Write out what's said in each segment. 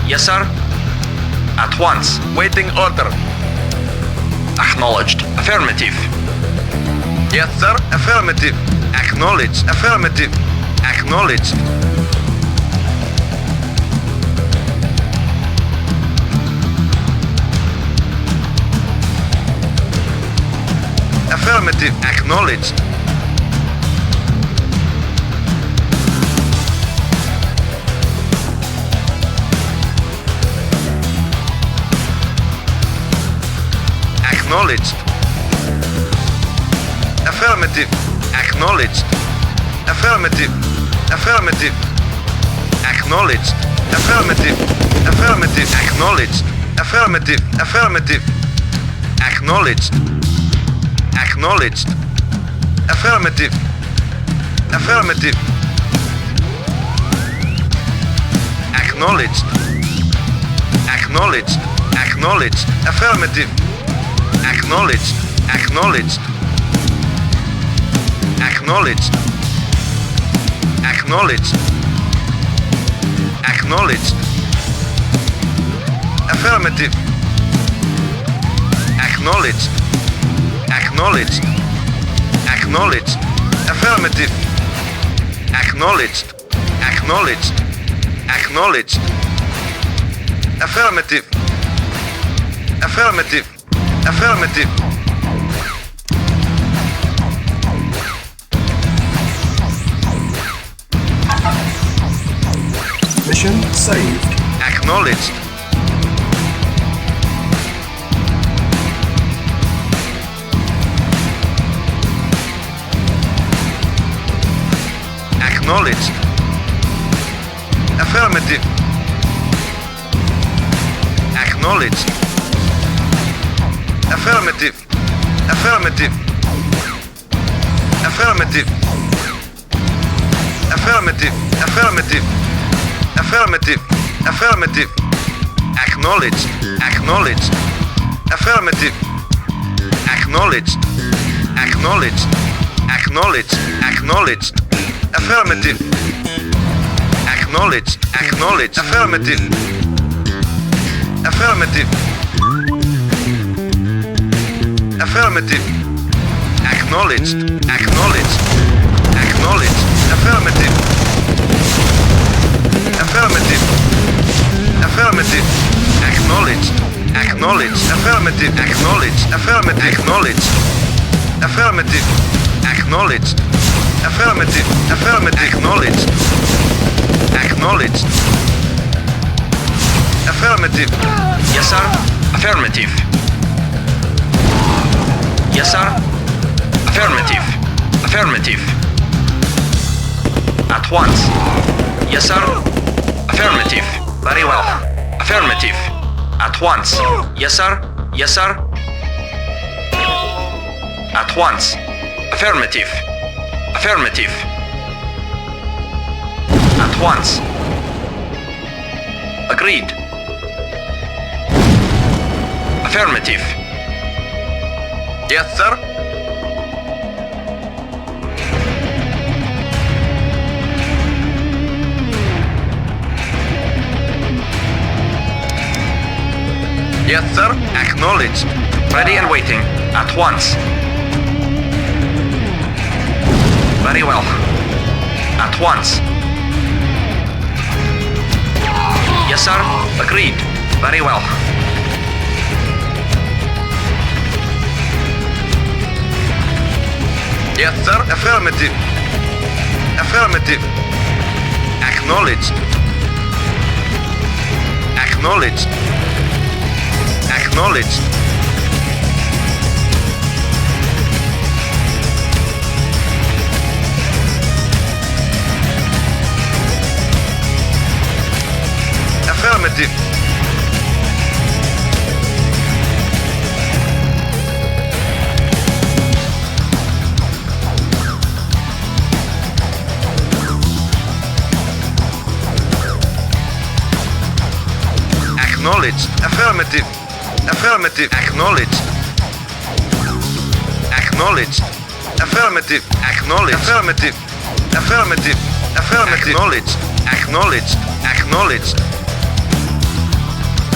Yes, sir. At once. Waiting order. Acknowledged. Affirmative. Yes, sir. Affirmative. Acknowledged. Affirmative. Acknowledged. Affirmative. Acknowledged. Acknowledged. Affirmative. Acknowledged. Affirmative. Affirmative. Acknowledged. Affirmative. Affirmative. Acknowledged. Affirmative. Affirmative. Acknowledged. Acknowledged. Affirmative. Affirmative. Acknowledged. Acknowledged. Acknowledged. Affirmative. Acknowledged. Acknowledged. Acknowledged. Acknowledged. Acknowledged. Affirmative. Acknowledged. Acknowledged. Acknowledged. Affirmative. Acknowledged. Acknowledged. Acknowledged. Affirmative. Affirmative. Affirmative. Mission saved. Acknowledged. Acknowledged. Affirmative. Acknowledged. Affirmative. Affirmative. Affirmative. Affirmative. Affirmative. Affirmative. Affirmative. Acknowledged. Acknowledged. Affirmative. Acknowledged. Acknowledged. Acknowledged. Acknowledged. Affirmative. Acknowledged. Acknowledged. Affirmative. Affirmative. Affirmative. Acknowledged. Acknowledged. Acknowledged. Affirmative. Affirmative. Affirmative. Acknowledged. Acknowledged. Affirmative. Acknowledged. Affirmative. Acknowledged. Affirmative. Acknowledged. Affirmative. Affirmative. Acknowledged. Acknowledged. Affirmative. Yes, sir. Affirmative. Yes, sir. Affirmative. Affirmative. At once. Yes, sir. Affirmative. Very well. Affirmative. At once. Yes, sir. Yes, sir. At once. Affirmative. Affirmative. At once. Agreed. Affirmative. Yes, sir. Yes, sir. Acknowledged. Ready and waiting. At once. Very well. At once. Yes, sir. Agreed. Very well. Yes, sir. Affirmative. Affirmative. Acknowledged. Acknowledged. Acknowledged. Affirmative. Acknowledged. Affirmative. Affirmative. Acknowledged. Acknowledged. Affirmative. Acknowledged. Affirmative. Affirmative. Affirmative. Acknowledged. Acknowledged. Acknowledged.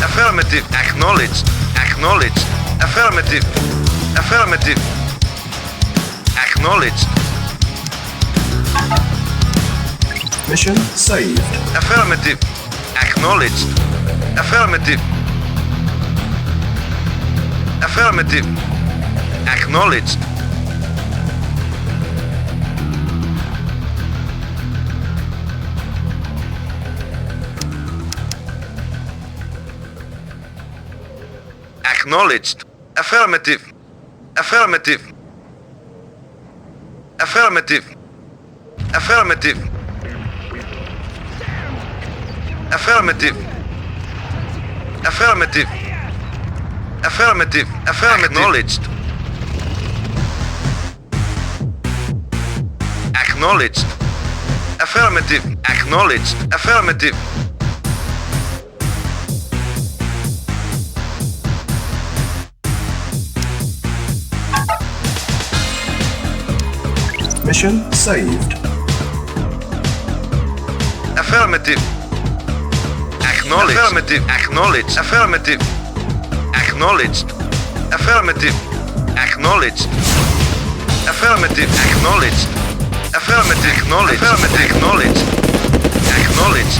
Affirmative. Acknowledged. Acknowledged. Affirmative. Affirmative. Acknowledged. Mission saved. Affirmative. Acknowledged. Affirmative. Affirmative. Acknowledged. Acknowledged. Affirmative. Affirmative. Affirmative. Affirmative. Affirmative. Affirmative. Affirmative. Affirmative. Acknowledged. Acknowledged. Affirmative. Acknowledged. Affirmative. Mission saved. Affirmative. Acknowledged. Affirmative. Acknowledged. Affirmative. Acknowledged. Affirmative. Acknowledged. Affirmative. Acknowledged. Affirmative. Acknowledged. Affirmative. Acknowledged. Acknowledged.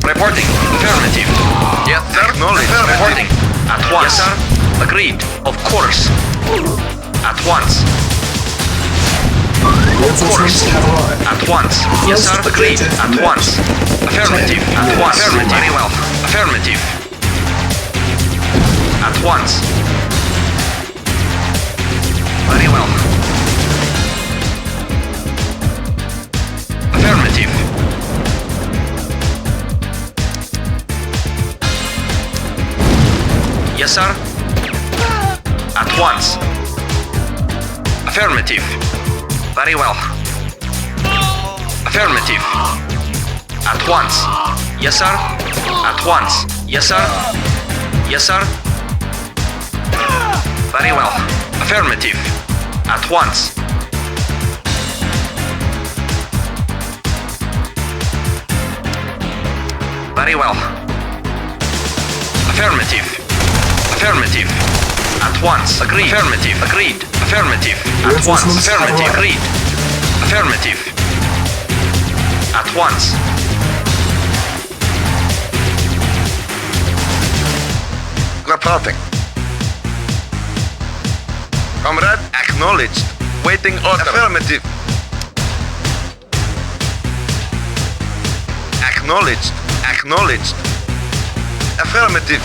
Reporting. Affirmative. Yes, sir. Acknowledged. Reporting. At once. Yes, sir. Agreed. Of course. At once. Reinforcements have arrived. At once. Yes, sir. Agreed. At once. Affirmative. At once. Very well. Affirmative. At once. Very well. Affirmative. Yes, sir. At once. Affirmative. Very well. Affirmative. At once. Yes, sir. At once. Yes, sir. Yes, sir. Very well. Affirmative. At once. Very well. Affirmative. Affirmative. At once. Agreed. Affirmative. Agreed. Affirmative. At once. Affirmative. Agreed. Affirmative. At once. Reporting. Comrade, acknowledged. Waiting order. Affirmative. Acknowledged. Acknowledged. Affirmative.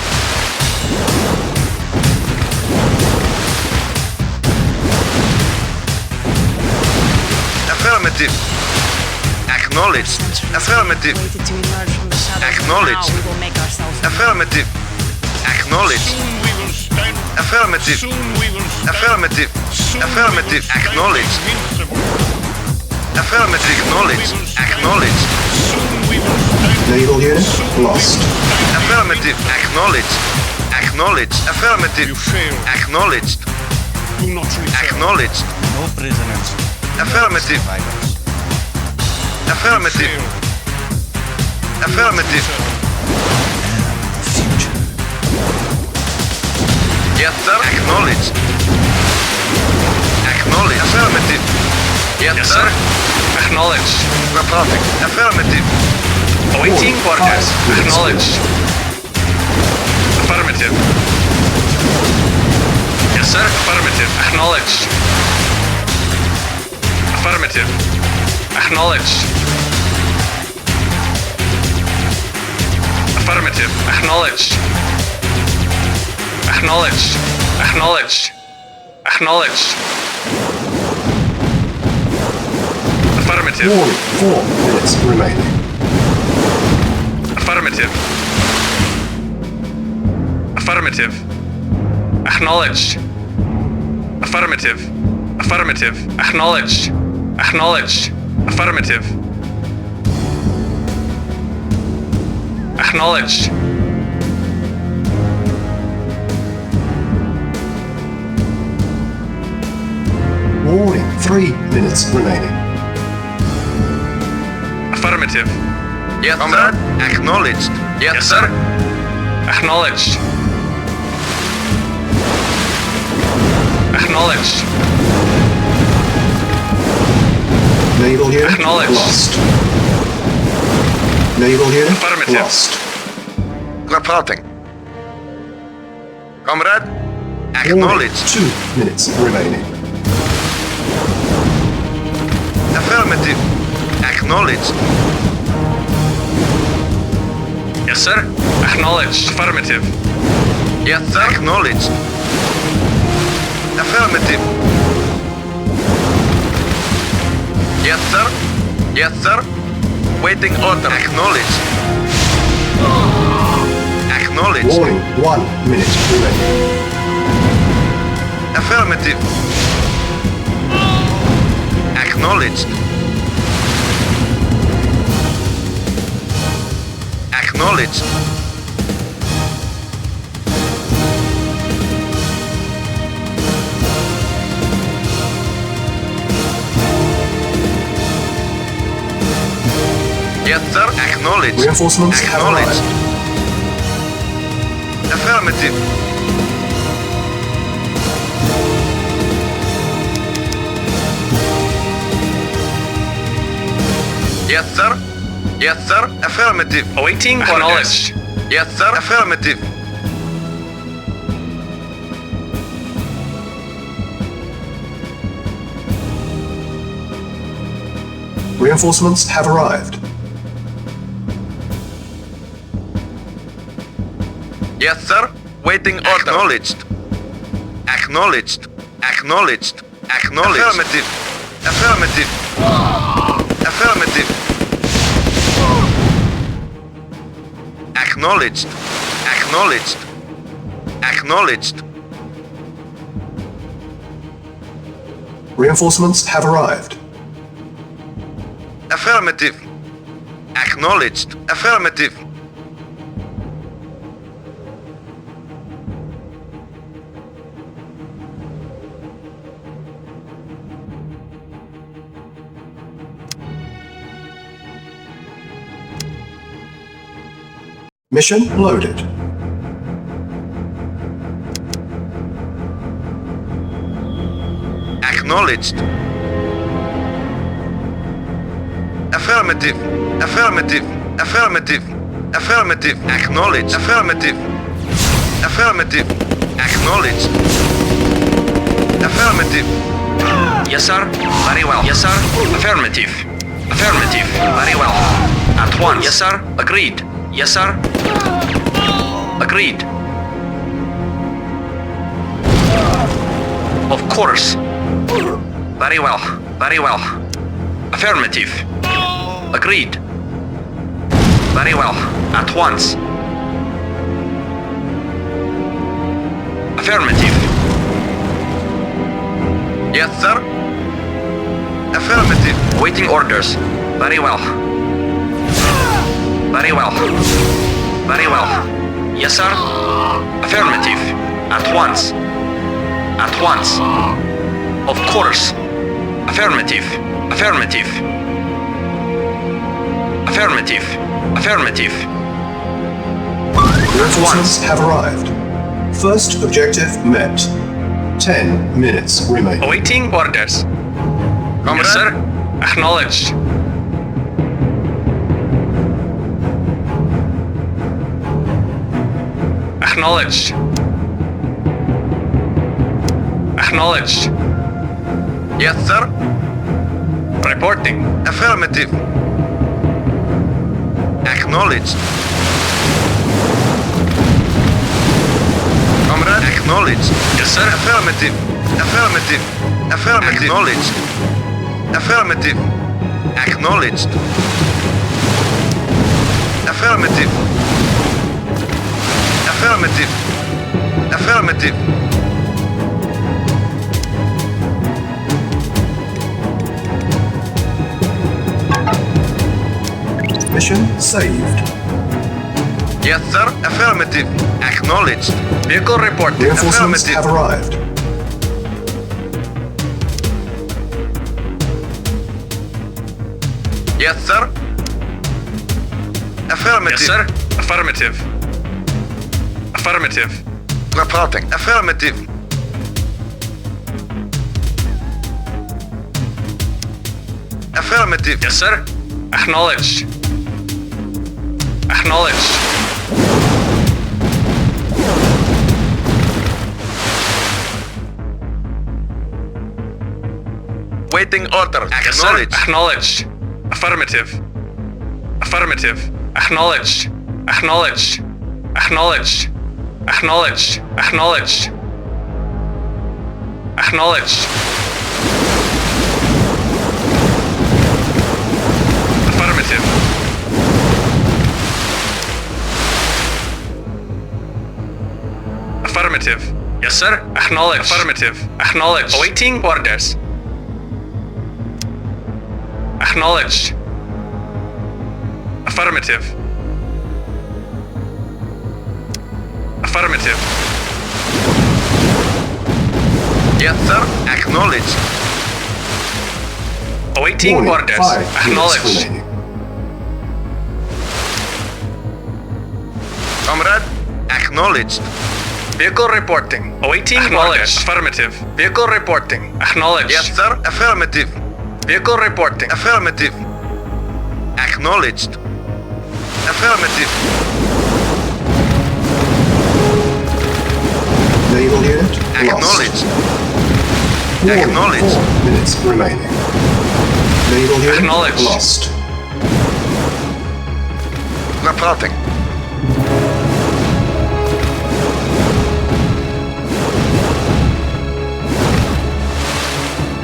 Affirmative. Acknowledged. Affirmative. Waited to emerge from the shadows. Acknowledged. Now we will make ourselves Affirmative. Acknowledged. Soon we will stand. Affirmative. Soon we will stand. Affirmative. Soon Affirmative. we will stand Acknowledged. invincible. Affirmative. Acknowledged. Acknowledged. Soon we will stand. Naval unit Soon we lost. will stand. Affirmative. Acknowledged. Acknowledged. Affirmative. You failed. Acknowledged. Do not return. Acknowledged. No prisoners. Affirmative. Survivors. Affirmative. Failed. Affirmative. The future. Yes, sir. Acknowledged. Acknowledged. Affirmative. Yes, sir. Acknowledged. Reporting. Affirmative. Awaiting orders. Acknowledged. Affirmative. Yes, sir. Affirmative. Acknowledged. Affirmative. Acknowledged. Affirmative. Acknowledged. Acknowledged. Acknowledged. Acknowledged. Affirmative. Warning, 4 minutes remaining. Affirmative. Affirmative. Acknowledged. Affirmative. Affirmative. Acknowledged. Acknowledged. Affirmative. Acknowledged. Warning, 3 minutes remaining. Affirmative. Yes, comrade. Acknowledged. Yes, sir. Acknowledged. Acknowledged. Naval unit Acknowledged. lost. Naval unit Affirmative. lost. Reporting. Comrade. Warning, Acknowledged. 2 minutes remaining. Affirmative. Acknowledged. Yes, sir. Acknowledged. Affirmative. Yes, sir. Acknowledged. Affirmative. Yes, sir. Yes, sir. Waiting order. Acknowledged. Acknowledged. Warning, 1 minute remaining. Affirmative. Acknowledged. Acknowledged. Yes, sir. Acknowledged. Reinforcements have Acknowledged. arrived. Affirmative. Yes, sir. Yes, sir. Affirmative. Awaiting Acknowledged. orders. Yes, sir. Affirmative. Reinforcements have arrived. Yes, sir. Waiting order. Acknowledged. Acknowledged. Acknowledged. Acknowledged. Affirmative. Affirmative. Affirmative. Acknowledged. Acknowledged. Acknowledged. Reinforcements have arrived. Affirmative. Acknowledged. Affirmative. Mission loaded. Acknowledged. Affirmative. Affirmative. Affirmative. Affirmative. Acknowledged. Affirmative. Affirmative. Acknowledged. Affirmative. Yes, sir. Very well. Yes, sir. Affirmative. Affirmative. Very well. At once. Yes, sir. Agreed. Yes, sir. Agreed. Of course. Very well. Very well. Affirmative. Agreed. Very well. At once. Affirmative. Yes, sir. Affirmative. Waiting orders. Very well. Very well. Very well. Yes, sir. Affirmative. At once. At once. Of course. Affirmative. Affirmative. Affirmative. Affirmative. Reinforcements have arrived. First objective met. 10 minutes remain. Awaiting orders. Comrade. Yes, sir. Acknowledged. Acknowledged. Acknowledged. Yes, sir. Reporting. Affirmative. Acknowledged. Comrade, acknowledged. Yes, sir. Affirmative. Affirmative. Affirmative. Acknowledged. Affirmative. Acknowledged. Affirmative. Affirmative. Affirmative. Mission saved. Yes, sir. Affirmative. Acknowledged. Vehicle reporting. Reinforcements Affirmative. have arrived. Yes, sir. Affirmative. Yes, sir. Affirmative. Affirmative. Reporting. Affirmative. Affirmative. Yes, sir. Acknowledged. Acknowledged. Waiting order. Yes, sir. Acknowledged. Acknowledged. Affirmative. Affirmative. Acknowledged. Acknowledged. Acknowledged. Acknowledged. Acknowledged. Acknowledged. Affirmative. Affirmative. Yes, sir. Acknowledged. Affirmative. Acknowledged. Awaiting orders. Acknowledged. Affirmative. Affirmative. Yes, sir. Acknowledged. Awaiting Warning, orders. 5 minutes Acknowledged. remaining. Comrade. Acknowledged. Vehicle reporting. Awaiting orders. Affirmative. Vehicle reporting. Acknowledged. Yes, sir. Affirmative. Vehicle reporting. Affirmative. Acknowledged. Affirmative. Naval unit lost. Acknowledged. Warning, Acknowledged. 4 minutes remaining. Naval unit Acknowledged. lost. Reporting.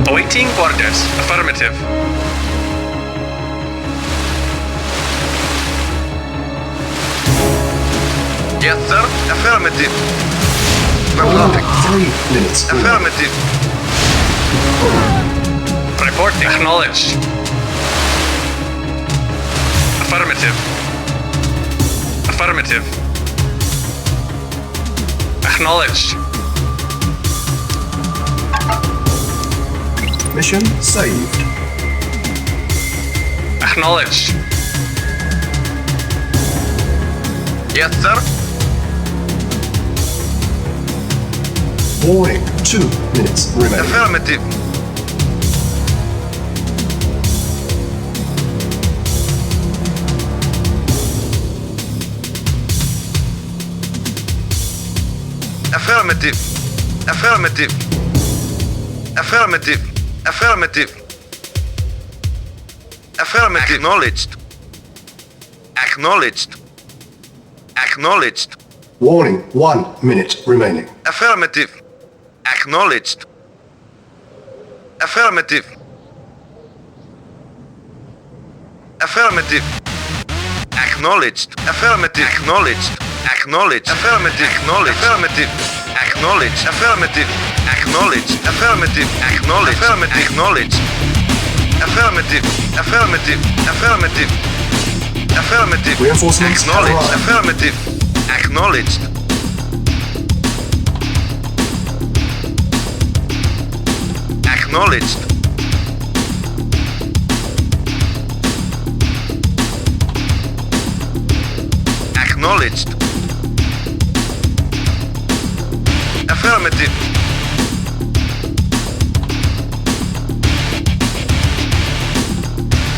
Awaiting orders. Affirmative. Yes, sir. Affirmative. Reporting. 3 minutes remaining. Affirmative. Reporting. Acknowledged. Affirmative. Affirmative. Acknowledged. Mission saved. Acknowledged. Yes, sir. Warning, 2 minutes remaining. Affirmative. Affirmative. Affirmative. Affirmative. Affirmative. Affirmative. Acknowledged. Acknowledged. Acknowledged. Warning, 1 minute remaining. Affirmative. Acknowledged. Affirmative. Affirmative. Acknowledged. Affirmative. Acknowledged. Acknowledged. Affirmative. Acknowledged. Affirmative. Acknowledged. Affirmative. Acknowledged. Affirmative. Acknowledged. Affirmative. Acknowledged. Affirmative. Affirmative. Affirmative. Affirmative. Reinforcements have Acknowledged. arrived. Affirmative. Acknowledged. Acknowledged. Acknowledged. Affirmative.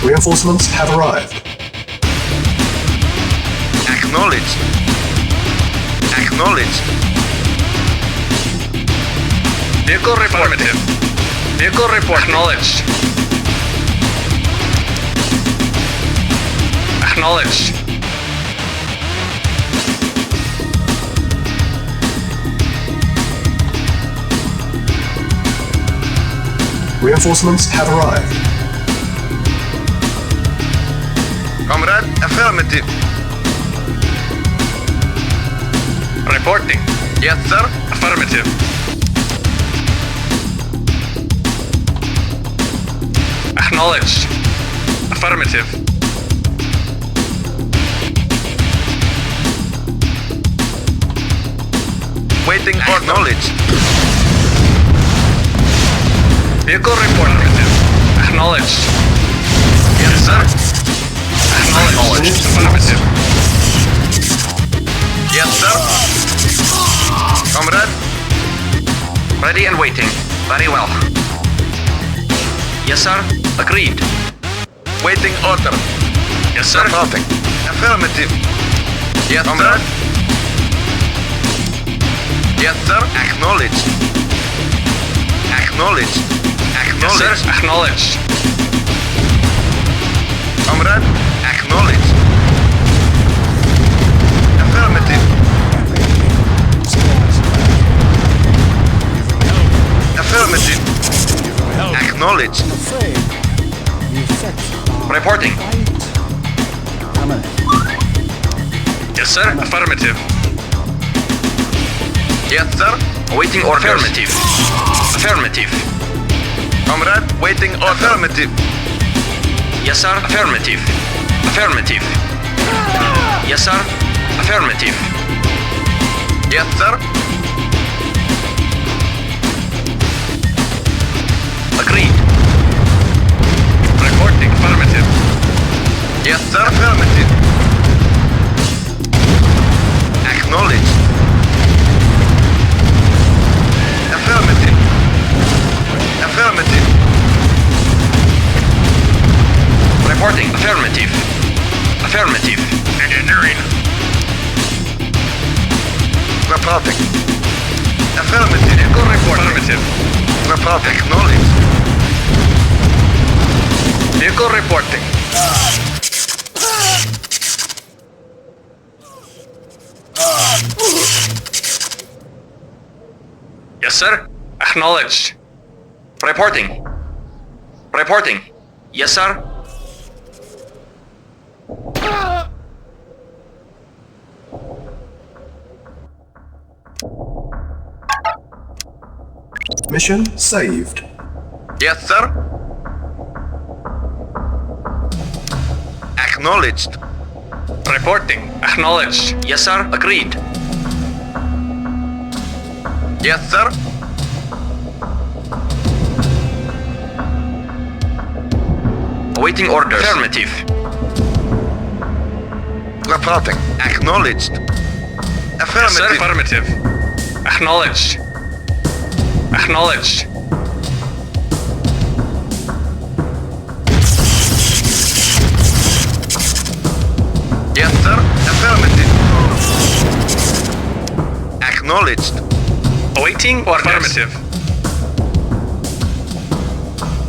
Reinforcements have arrived. Acknowledged. Acknowledged. Vehicle reporting. Vehicle report. Acknowledged. Acknowledged. Reinforcements have arrived. Comrade, affirmative. Reporting. Yes, sir. Affirmative. Acknowledged. Affirmative. Waiting for knowledge. Vehicle report. Acknowledged. Yes, sir. Acknowledged. Affirmative. Yes, sir. Comrade, Ready and waiting. Very well. Yes, sir. Agreed. waiting order. Yes, sir. Reporting. Affirmative. Yes, comrade. Yes, sir. Acknowledged. Acknowledged. Yes, sir. Acknowledged. Acknowledged. Comrade, acknowledged. Affirmative. Affirmative. Acknowledged. Reporting. Yes, sir. Affirmative. Yes, sir. Awaiting orders. Affirmative. Affirmative. Comrade, waiting order. Affirmative. Yes, sir. Affirmative. Affirmative. Yes, sir. Affirmative. Yes, sir. Agreed. Reporting. Affirmative. Yes, sir. Affirmative. Acknowledged. Affirmative. Affirmative. Reporting. Affirmative. Affirmative. Engineering. Reporting. Affirmative. Vehicle report. Affirmative. Reporting. Acknowledged. Vehicle reporting. Yes, sir. Acknowledged. Reporting. Reporting. Yes, sir. Mission saved. Yes, sir. Acknowledged. Reporting. Acknowledged. Yes, sir. Agreed. Yes, sir. Awaiting orders. Affirmative. Reporting. Acknowledged. Yes, sir. Affirmative. Affirmative. Acknowledged. Acknowledged. Yes, sir. Affirmative. Acknowledged. Awaiting orders. Affirmative.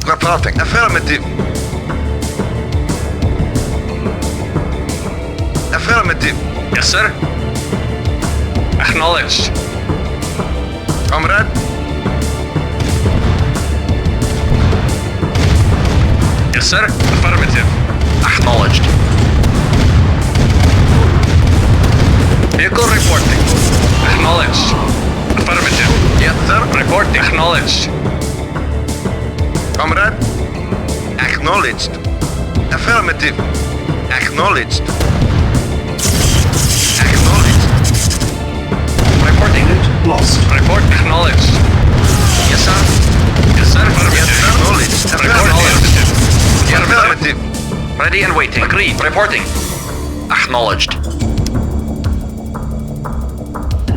Reporting. Affirmative. Affirmative. Yes, sir. Acknowledged. Comrade. Yes, sir. Affirmative. Acknowledged. Vehicle reporting. Acknowledged. Affirmative. Yes, sir. Reporting. Acknowledged. Comrade. Acknowledged. Affirmative. Acknowledged. Acknowledged. Reporting. Unit lost. Report acknowledged. Yes, sir. Yes, sir. Affirmative. Yes, sir. Acknowledged. Report Affirmative. acknowledged. Yes, Affirmative. affirmative. Ready and waiting. Agreed. Reporting. Acknowledged.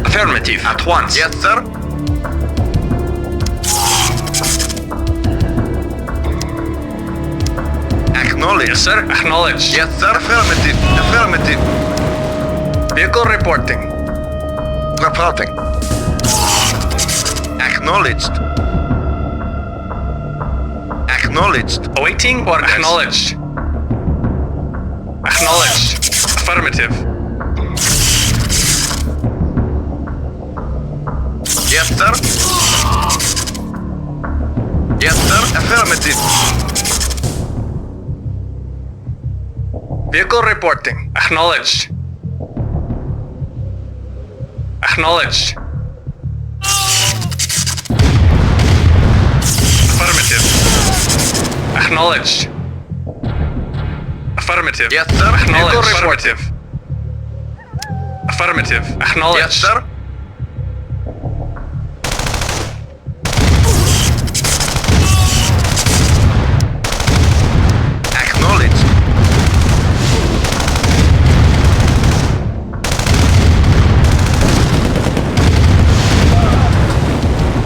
Affirmative. At once. Yes, sir. Acknowledged. Yes, sir. Acknowledged. Yes, sir. Affirmative. Affirmative. Vehicle reporting. Reporting. Acknowledged. Acknowledged. Awaiting orders. Acknowledged. Acknowledged. Affirmative. Yes, sir. Yes, sir. Affirmative. Vehicle reporting. Acknowledged. Acknowledged. Affirmative. Acknowledged. Affirmative. Yes, sir. Acknowledged. Vehicle Affirmative. Affirmative. Acknowledged. Yes, sir. Acknowledged.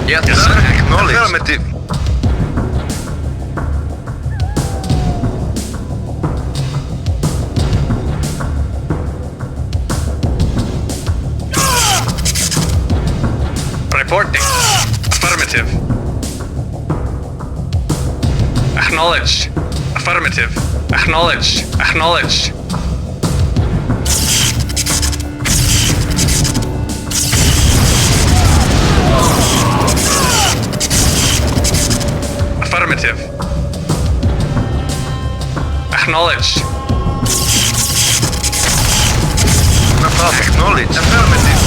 Yes, Yes, sir. sir. Acknowledged. Affirmative. Reporting. Affirmative. Acknowledged. Affirmative. Acknowledged. Acknowledged. Affirmative. Acknowledged. Acknowledged. Affirmative.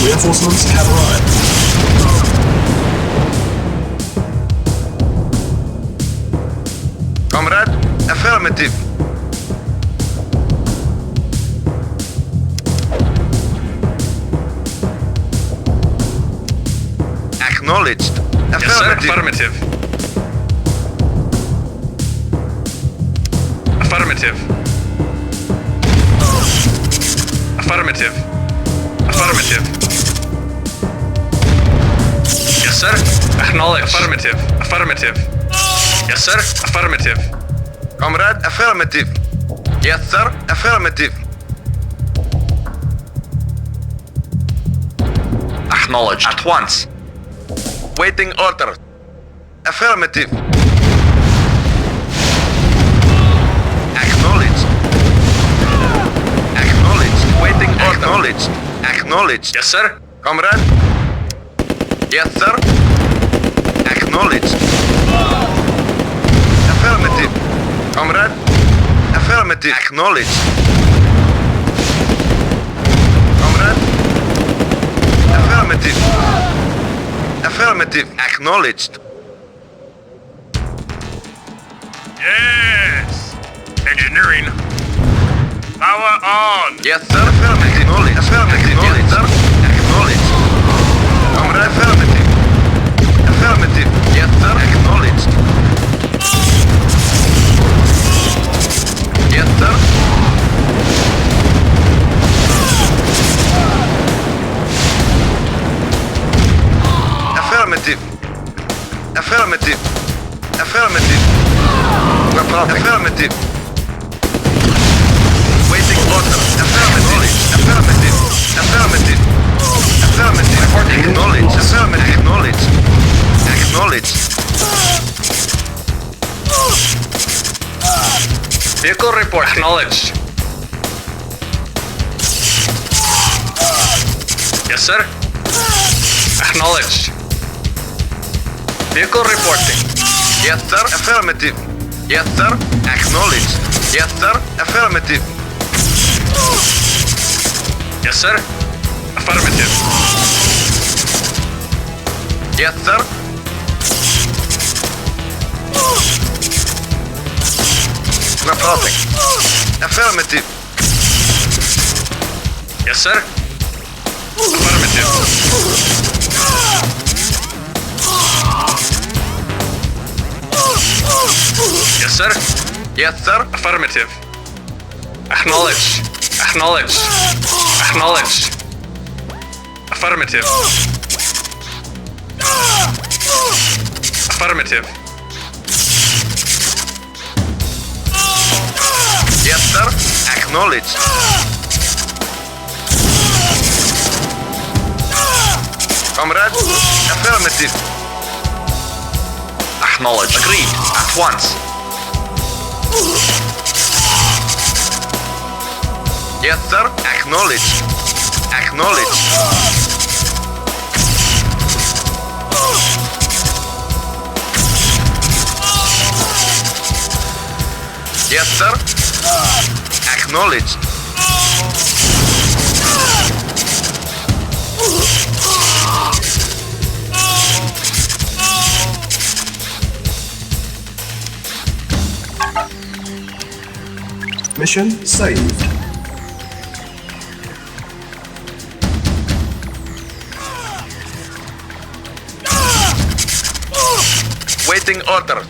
Reinforcements have arrived. Comrade. Affirmative. Acknowledged. Yes, sir. Affirmative. Affirmative. Affirmative. Affirmative. Yes, sir. Acknowledge. Affirmative. Affirmative. Yes, sir. Affirmative. Comrade. Affirmative. Yes, sir. Affirmative. Acknowledge. At once. Waiting orders. Affirmative. Acknowledged. Acknowledged. Waiting order. Acknowledged. Acknowledged. Yes, sir. Comrade. Yes, sir. Acknowledged. Affirmative. Comrade. Affirmative. Acknowledged. Comrade. Affirmative. Affirmative. Acknowledged. Yes! Engineering. Power on! Yes, sir. Affirmative. Acknowledged. Affirmative. Yes, sir. Acknowledged. Comrade. Affirmative. Affirmative. Yes, sir. Acknowledged. Yes, sir. Affirmative. Affirmative. Affirmative. No problem. Affirmative. Waiting order. Affirmative. Affirmative. Affirmative. Affirmative. Acknowledge. Affirmative. Acknowledge. Acknowledge. Vehicle report. Acknowledged. Yes, sir. Acknowledged. Vehicle reporting. Yes, sir. Affirmative. Yes, sir. Acknowledged. Yes, sir. Affirmative. Yes, sir. Affirmative. Yes, sir. No problem. Affirmative. Yes, sir. Affirmative. Yes, sir. Yes, sir. Affirmative. Acknowledge. Acknowledge. Acknowledge. Affirmative. Affirmative. Yes, sir. Acknowledged. Comrade. Affirmative. Acknowledge. Agreed. At once. Yes, sir. Acknowledged. Acknowledged. Yes, sir. Acknowledged. Mission saved. Waiting order.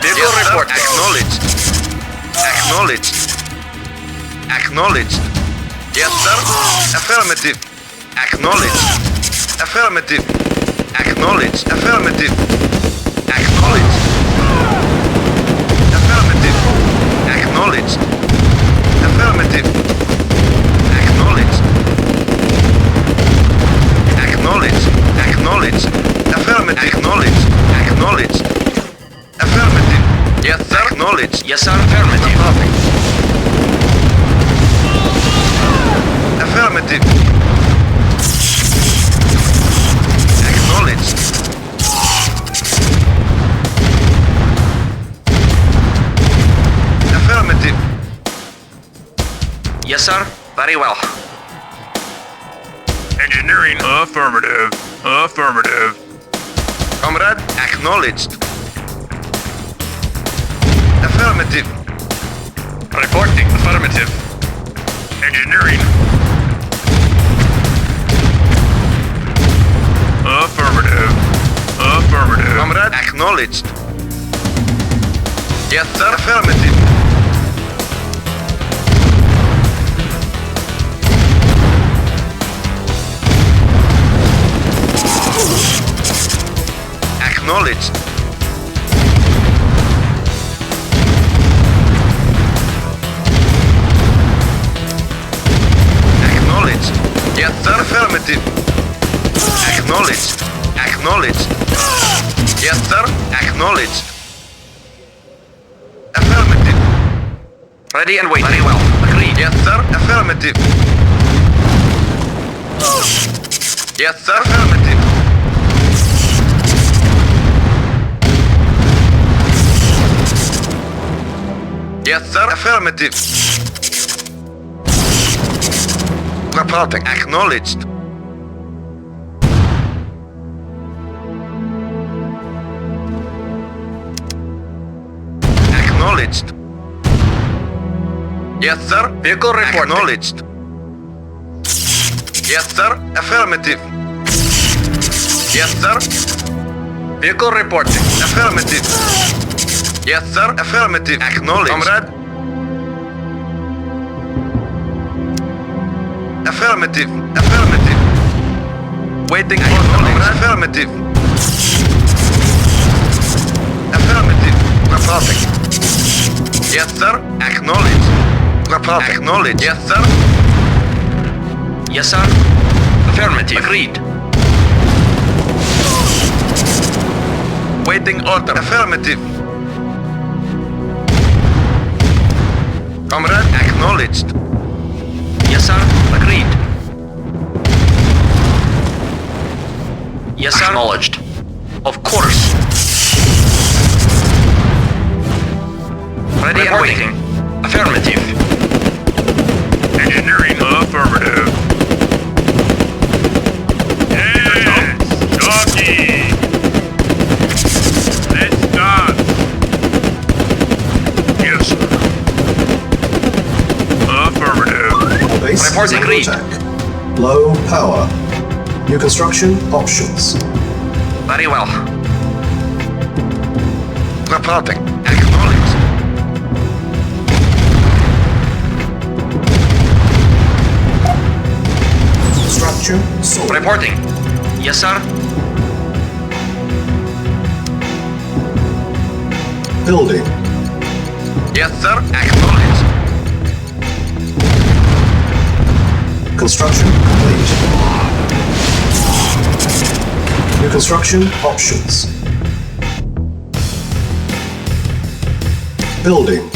Vehicle Yes, sir. report. Acknowledged. Acknowledged. Acknowledged. Yes, sir. Affirmative. Acknowledged. Affirmative. Acknowledged. Affirmative. Acknowledged. Affirmative. Acknowledged. Affirmative. Acknowledged. Acknowledged. Acknowledged. Affirmative. Acknowledged. Acknowledged. Affirmative. Yes, sir. Acknowledged. Yes, sir. Affirmative. Affirmative. Acknowledged. Affirmative. Yes, sir. Very well. Engineering. Affirmative. Affirmative. Comrade, acknowledged. Affirmative. Reporting. Affirmative. Engineering. Affirmative. Affirmative. Comrade, acknowledged. Yes, sir. Affirmative. Acknowledged. Acknowledged. Yes, sir. Affirmative. Acknowledged. Acknowledged. Yes, sir. Acknowledged. Affirmative. Ready and waiting. Very well. Agreed. Yes, sir. Affirmative. Yes, sir. Affirmative. Yes, sir. Affirmative. Reporting. Acknowledged. Acknowledged. Yes, sir. Vehicle reporting. Acknowledged. Yes, sir. Affirmative. Yes, sir. Vehicle reporting. Affirmative. Yes, sir. Affirmative. Acknowledged. Comrade. Affirmative. Affirmative. Waiting for comrade. Affirmative. Affirmative. Reporting. Yes, sir. Acknowledged. Reporting. Acknowledged. Yes, sir. Yes, sir. Affirmative. Agreed. Waiting order. Affirmative. Comrade, acknowledged. Yes, sir. Agreed. Yes, sir. Acknowledged. Of course. Ready and waiting. Affirmative. Engineering. Affirmative. Yes. Jockey. Let's start. Yes, sir. Affirmative. Base Report is under agreed. attack. Low power. New construction options. Very well. Reporting. Acknowledged. Structure sold. Reporting. Yes, sir. Building. Yes, sir. Acknowledged. Construction complete. New construction options. Building.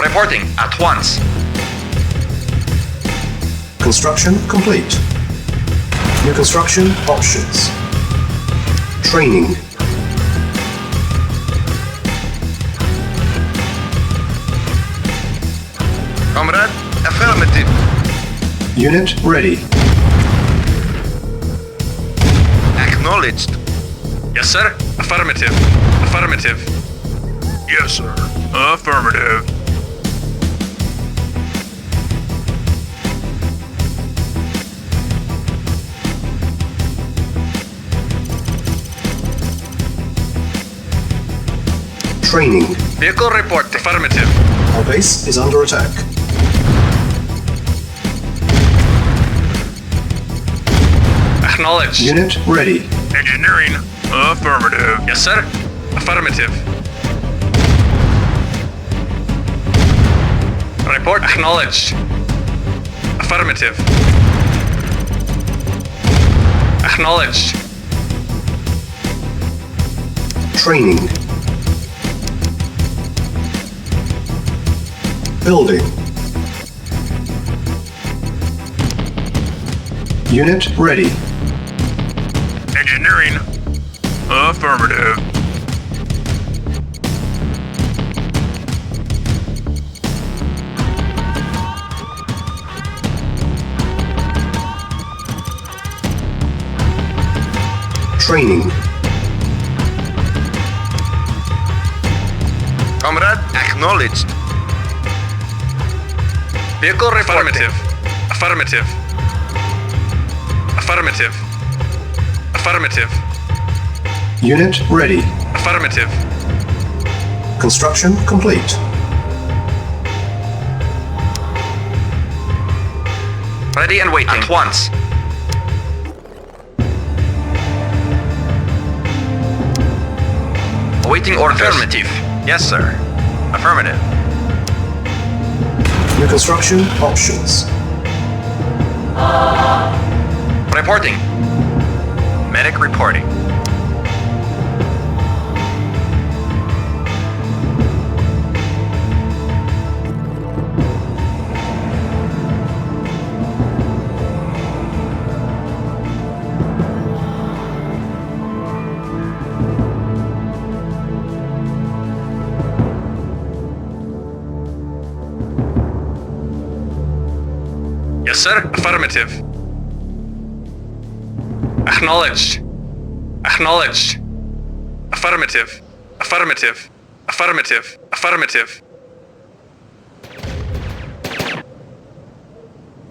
Reporting at once. Construction complete. New construction options. Training. Comrade, affirmative. Unit ready. Acknowledged. Yes, sir. Affirmative. Affirmative. Yes, sir. Affirmative. Training. Vehicle report. Affirmative. Our base is under attack. Acknowledged. Unit ready. Engineering. Affirmative. Yes, sir. Affirmative. Report acknowledged. Affirmative. Acknowledged. Training. Building. Unit ready. Engineering. Affirmative. Training. Comrade, acknowledged. Vehicle report. Affirmative. Affirmative. Affirmative. Affirmative. Unit ready. Affirmative. Construction complete. Ready and waiting. At once. Awaiting orders. Affirmative. Yes, sir. Affirmative. New construction options. Reporting. Medic reporting. Yes, sir. Affirmative. Acknowledged. Acknowledged. Affirmative. Affirmative. Affirmative. Affirmative.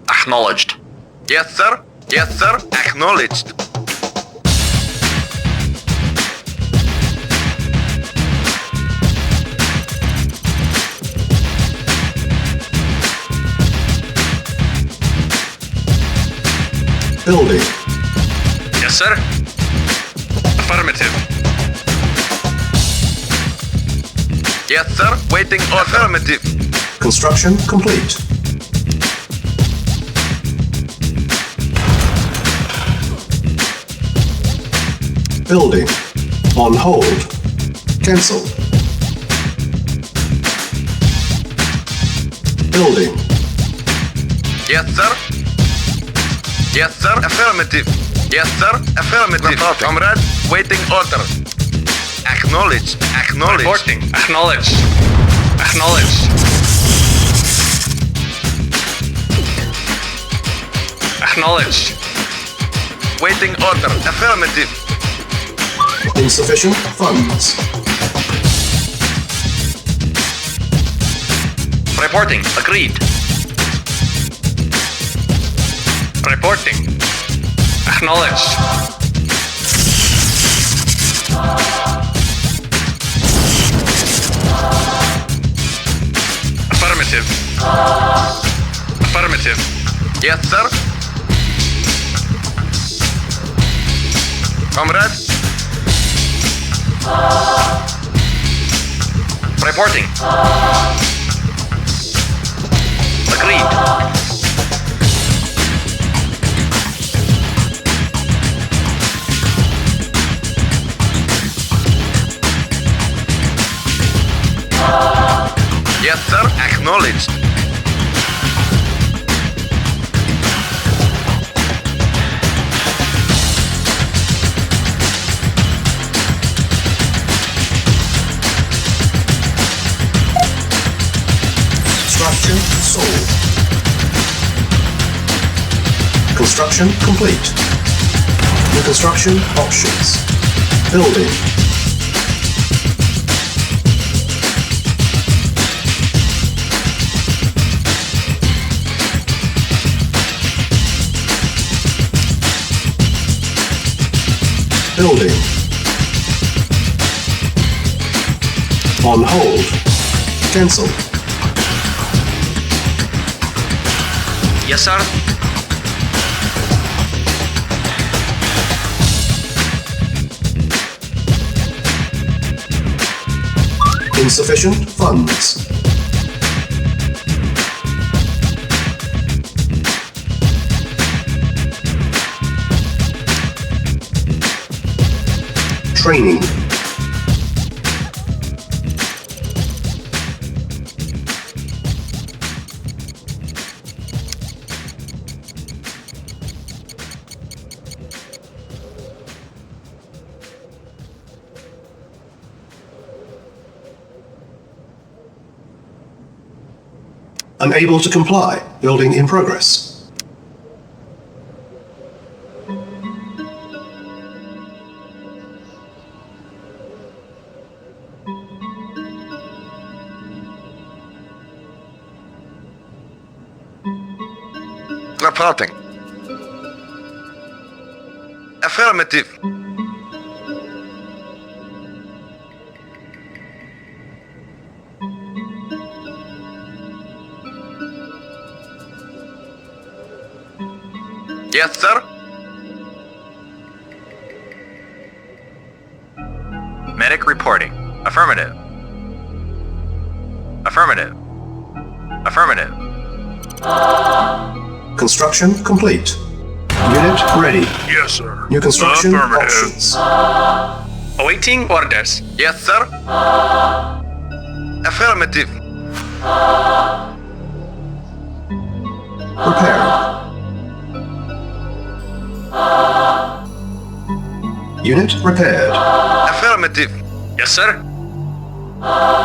Acknowledged. Yes, sir. Yes, sir. Acknowledged. Building. Yes, sir. Affirmative. Yes, sir. Waiting order. Affirmative. Construction complete. Building. On hold. Cancel. Building. Yes, sir. Yes, sir. Affirmative. Yes, sir. Affirmative. Comrade, waiting order. Acknowledged. Acknowledged. Reporting. Acknowledged. Acknowledged. Acknowledged. Waiting order. Affirmative. Insufficient funds. Reporting. Agreed. Reporting. Acknowledged. Affirmative. Affirmative. Yes, sir. Comrade, Reporting. Agreed. Yes, sir. Acknowledged. Structure sold. Construction complete. New construction options. Building. Building. On hold. Cancel. Yes, sir. Insufficient funds. Training. Unable to comply. Building in progress. Reporting. Affirmative. Yes, sir. Medic reporting. Affirmative. Affirmative. Affirmative. Construction complete. Unit ready. Yes, sir. New construction Affirmative. options. Awaiting orders. Yes, sir. Affirmative. Repairing. Unit repaired. Affirmative. Yes, sir.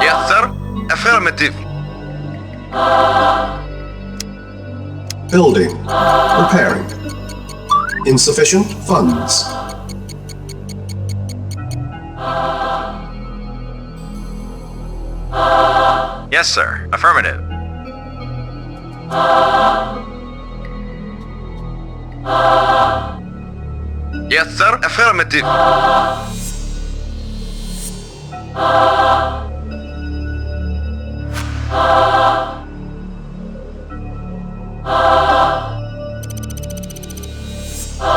Yes, sir. Affirmative. Building. Repairing. Insufficient funds. Yes, sir. Affirmative. Yes, sir. Affirmative.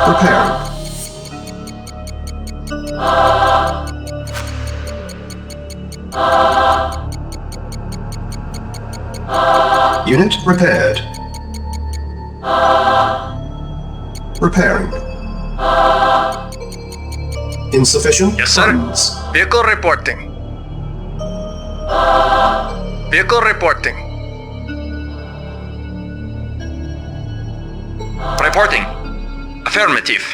Repairing. Unit repaired. Repairing. Insufficient Yes, sir. funds. Vehicle reporting. Vehicle reporting. Reporting. Affirmative.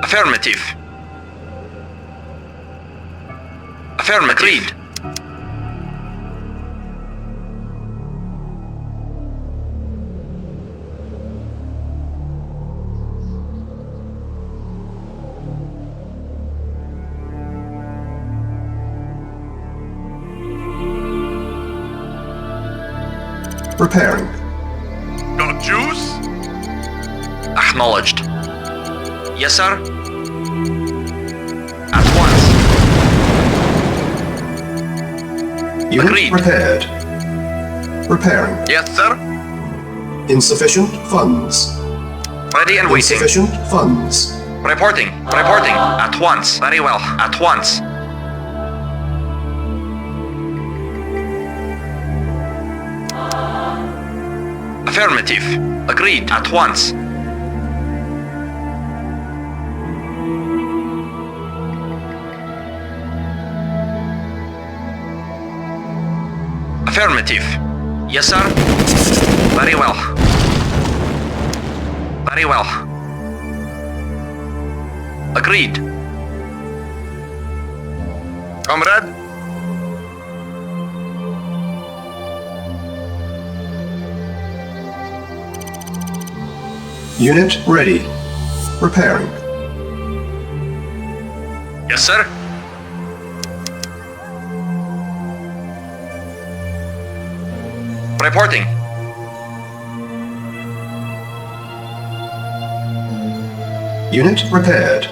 Affirmative. Affirmative. Agreed. Repairing. Got juice? Acknowledged. Yes, sir. At once. Unit Agreed. repaired. Repairing. Yes, sir. Insufficient funds. Ready and waiting. Insufficient funds. Reporting. Reporting. At once. Very well. At once. Affirmative. Agreed. At once. Affirmative. Yes, sir. Very well. Very well. Agreed. Comrade? Unit ready. Repairing. Yes, sir. Reporting. Unit repaired.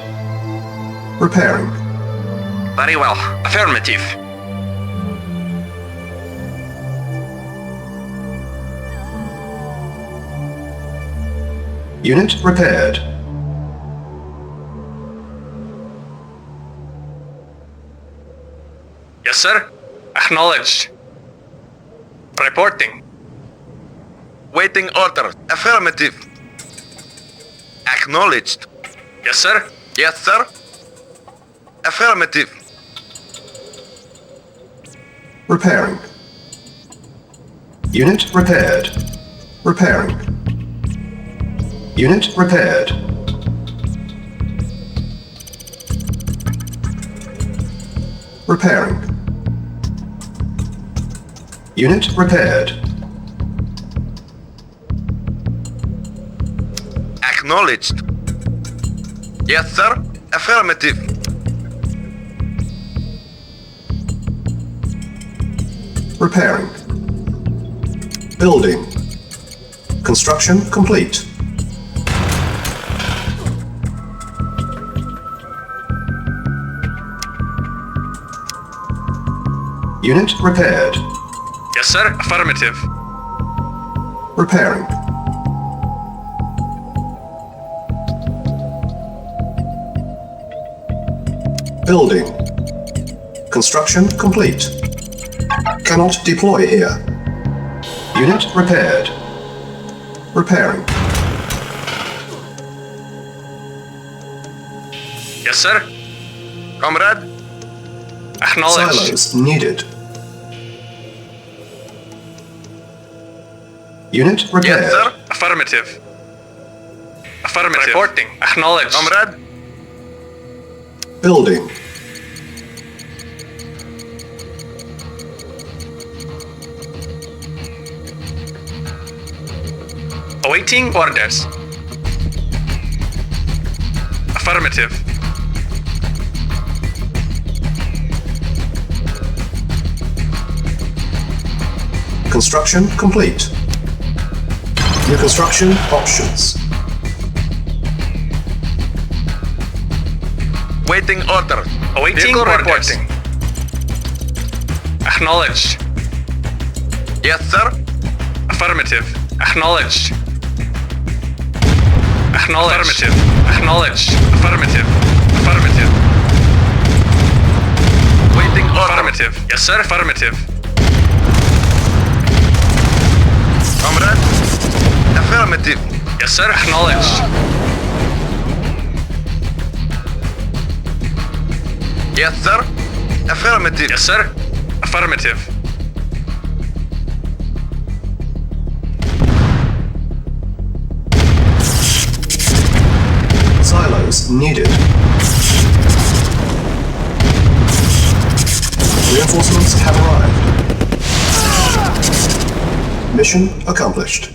Repairing. Very well. Affirmative. Unit repaired. Yes, sir. Acknowledged. Reporting. Waiting order. Affirmative. Acknowledged. Yes, sir. Yes, sir. Affirmative. Repairing. Unit repaired. Repairing. Unit repaired. Repairing. Unit repaired. Acknowledged. Yes, sir. Affirmative. Repairing. Building. Construction complete. Unit repaired. Yes, sir. Affirmative. Repairing. Building. Construction complete. Cannot deploy here. Unit repaired. Repairing. Yes, sir. Comrade? Acknowledged. Silos needed. Unit repaired. Yes, sir. Affirmative. Affirmative. Reporting. Acknowledged. Comrade? Building. Awaiting orders. Affirmative. Construction complete. New construction options. Waiting order. Awaiting Vehicle orders. reporting. Acknowledged. Yes, sir. Affirmative. Acknowledged. Acknowledged. Affirmative. Acknowledged. Affirmative. Affirmative. Waiting order. Affirmative. Yes, sir. Affirmative. Comrade? Affirmative. Yes, sir. Acknowledged. Yes, sir. Affirmative. Yes, sir. Affirmative. Silos needed. Reinforcements have arrived. Mission accomplished.